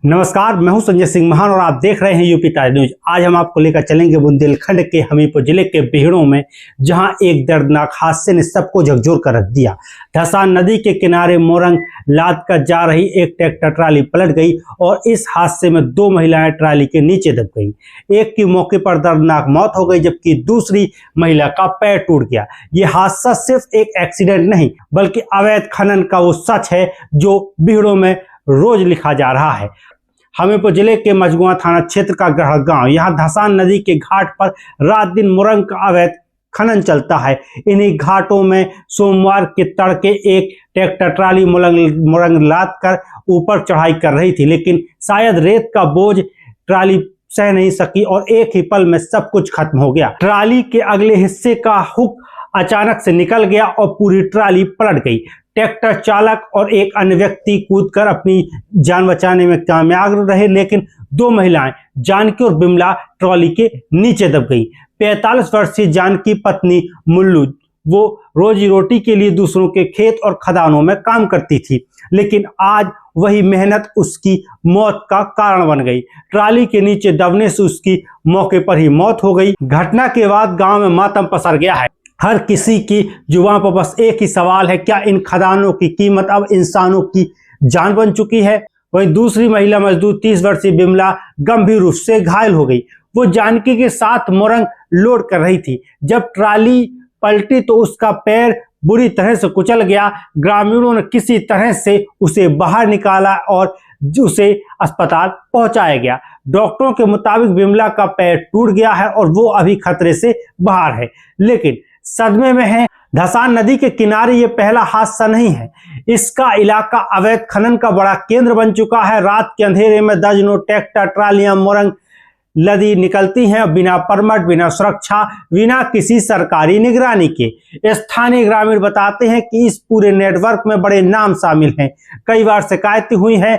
नमस्कार, मैं हूं संजय सिंह महान और आप देख रहे हैं यूपी ताजा न्यूज। आज हम आपको लेकर चलेंगे बुंदेलखंड के हमीरपुर जिले के बिहड़ों में, जहां एक दर्दनाक हादसे ने सबको झकझोर कर रख दिया। धसान नदी के किनारे मोरंग लाद कर जा रही एक ट्रैक्टर ट्राली पलट गई और इस हादसे में 2 महिलाएं ट्राली के नीचे दब गईं। एक की मौके पर दर्दनाक मौत हो गई, जबकि दूसरी महिला का पैर टूट गया। ये हादसा सिर्फ एक एक्सीडेंट नहीं, बल्कि अवैध खनन का वो सच है जो बिहड़ों में रोज लिखा जा रहा है। हमीरपुर जिले के मझगुआ थाना क्षेत्र का गढ़ गांव, यहाँ धसान नदी के घाट पर रात दिन मोरंग का अवैध खनन चलता है। इन्हीं घाटों में सोमवार के तड़के एक ट्रैक्टर ट्राली मोरंग लाद कर ऊपर चढ़ाई कर रही थी, लेकिन शायद रेत का बोझ ट्राली सह नहीं सकी और एक ही पल में सब कुछ खत्म हो गया। ट्राली के अगले हिस्से का हुक अचानक से निकल गया और पूरी ट्राली पलट गई। ट्रैक्टर चालक और एक अन्य व्यक्ति कूदकर अपनी जान बचाने में कामयाब रहे, लेकिन 2 महिलाएं जानकी और बिमला ट्रॉली के नीचे दब गई। 45 वर्षीय जानकी पत्नी मुल्लू वो रोजी रोटी के लिए दूसरों के खेत और खदानों में काम करती थी, लेकिन आज वही मेहनत उसकी मौत का कारण बन गई। ट्राली के नीचे दबने से उसकी मौके पर ही मौत हो गई। घटना के बाद गांव में मातम पसर गया है। हर किसी की जुबान पर बस एक ही सवाल है, क्या इन खदानों की कीमत अब इंसानों की जान बन चुकी है? वहीं दूसरी महिला मजदूर 30 वर्षीय बिमला गंभीर रूप से घायल हो गई। वो जानकी के साथ मोरंग लोड कर रही थी। जब ट्राली पलटी तो उसका पैर बुरी तरह से कुचल गया। ग्रामीणों ने किसी तरह से उसे बाहर निकाला और उसे अस्पताल पहुंचाया गया। डॉक्टरों के मुताबिक बिमला का पैर टूट गया है और वो अभी खतरे से बाहर है, लेकिन सदमे में है। धसान नदी के किनारे ये पहला हादसा नहीं है। इसका इलाका अवैध खनन का बड़ा केंद्र बन चुका है। रात के अंधेरे में दर्जनों ट्रैक्टर ट्रालियां मोरंग लदी निकलती हैं, बिना परमिट, बिना सुरक्षा, बिना किसी सरकारी निगरानी के। स्थानीय ग्रामीण बताते हैं कि इस पूरे नेटवर्क में बड़े नाम शामिल हैं। कई बार शिकायतें हुई हैं,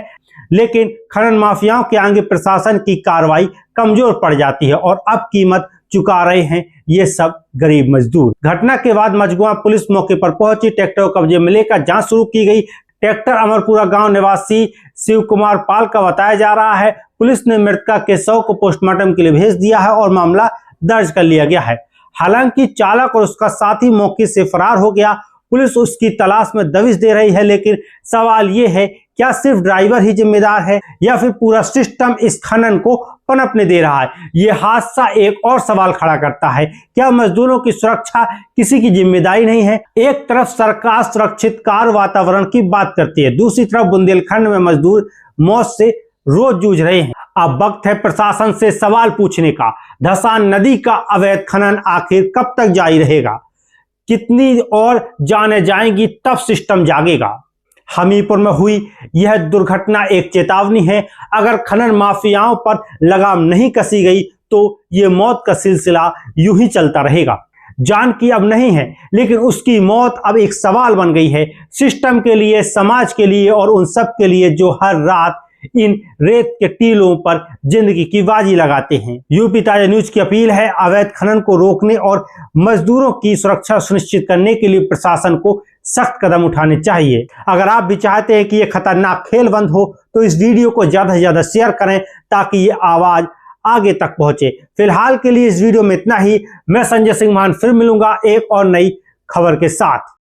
लेकिन खनन माफियाओं के आगे प्रशासन की कार्रवाई कमजोर पड़ जाती है और अब कीमत चुका रहे हैं ये सब गरीब मजदूर। घटना के बाद मझगुआ पुलिस मौके पर पहुंची। ट्रैक्टर को कब्जे में लेकर जांच शुरू की गई। ट्रैक्टर अमरपुरा गांव निवासी शिव कुमार पाल का बताया जा रहा है। पुलिस ने मृतका के शव को पोस्टमार्टम के लिए भेज दिया है और मामला दर्ज कर लिया गया है। हालांकि चालक और उसका साथी मौके से फरार हो गया। पुलिस उसकी तलाश में दबिश दे रही है, लेकिन सवाल ये है, क्या सिर्फ ड्राइवर ही जिम्मेदार है या फिर पूरा सिस्टम इस खनन को पनपने दे रहा है? यह हादसा एक और सवाल खड़ा करता है, क्या मजदूरों की सुरक्षा किसी की जिम्मेदारी नहीं है? एक तरफ सरकार सुरक्षित कार्य वातावरण की बात करती है, दूसरी तरफ बुंदेलखंड में मजदूर मौत से रोज जूझ रहे हैं। अब वक्त है प्रशासन से सवाल पूछने का। धसान नदी का अवैध खनन आखिर कब तक जारी रहेगा? कितनी और जाने जाएंगी तब सिस्टम जागेगा? हमीरपुर में हुई यह दुर्घटना एक चेतावनी है। अगर खनन माफियाओं पर लगाम नहीं कसी गई तो यह मौत का सिलसिला यूं ही चलता रहेगा। जानकी अब नहीं है, लेकिन उसकी मौत अब एक सवाल बन गई है, सिस्टम के लिए, समाज के लिए और उन सब के लिए जो हर रात इन रेत के टीलों पर जिंदगी की बाजी लगाते हैं। यूपी ताजा न्यूज की अपील है, अवैध खनन को रोकने और मजदूरों की सुरक्षा सुनिश्चित करने के लिए प्रशासन को सख्त कदम उठाने चाहिए। अगर आप भी चाहते हैं कि ये खतरनाक खेल बंद हो तो इस वीडियो को ज्यादा से ज्यादा शेयर करें, ताकि ये आवाज आगे तक पहुंचे। फिलहाल के लिए इस वीडियो में इतना ही। मैं संजय सिंह महान फिर मिलूंगा एक और नई खबर के साथ।